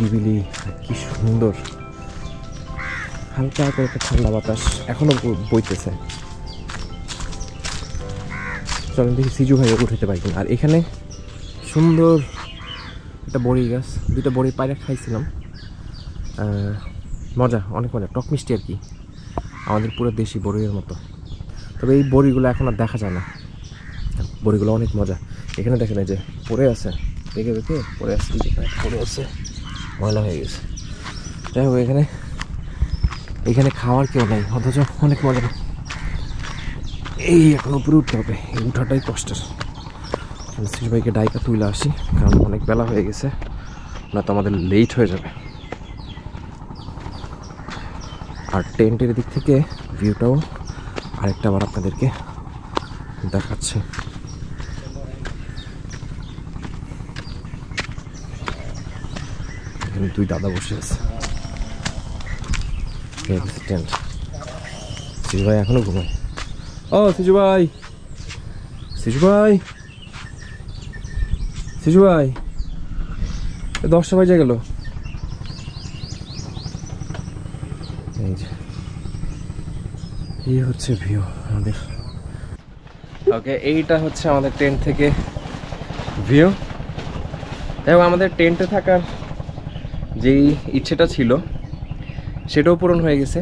নিরিবিলি, কি সুন্দর। হালকা করে একটা ঠান্ডা বাতাস এখনো বইতেছে। চলেন দেখি সিজু ভাই উঠাতে পারি কিনা। আর এখানে সুন্দর একটা বড়ি গাছ, দুইটা বড়ি পায়রা খাইছিলাম, মজা, অনেক মজা, টক মিষ্টি আর কি, আমাদের পুরো দেশি বড়ির মতো। তবে এই বড়িগুলো এখন আর দেখা যায় না, বড়িগুলো অনেক মজা। এখানে দেখেন এই যে পড়ে আছে, দেখে দেখে পড়ে আসছে, যেখানে পড়ে আছে ময়লা হয়ে গেছে। যাই হোক, এখানে খাওয়ার কেউ নেই, অথচ অনেক মজা। এই এখন উপরে উঠতে হবে, এই উঠাটাই কষ্টের। সিজু ভাইকে ডাইকা তুলে আসি, কারণ অনেক বেলা হয়ে গেছে, না তো আমাদের লেট হয়ে যাবে। আর টেন্টের দিক থেকে ভিউটাও আরেকটা বার আপনাদেরকে দেখাচ্ছে। এখানে দুই দাদা বসে আছে, টেন্ট। সিজু ভাই এখনো ঘুমায়। ও সিজু ভাই, সিজু ভাই, সিজু ভাই, 10টা বাজে গেল। এই যে এই হচ্ছে ভিউ আমাদের। ওকে, এইটা হচ্ছে আমাদের টেন্ট থেকে ভিউ। এবং আমাদের টেন্টে থাকার যেই ইচ্ছেটা ছিল সেটাও পূরণ হয়ে গেছে।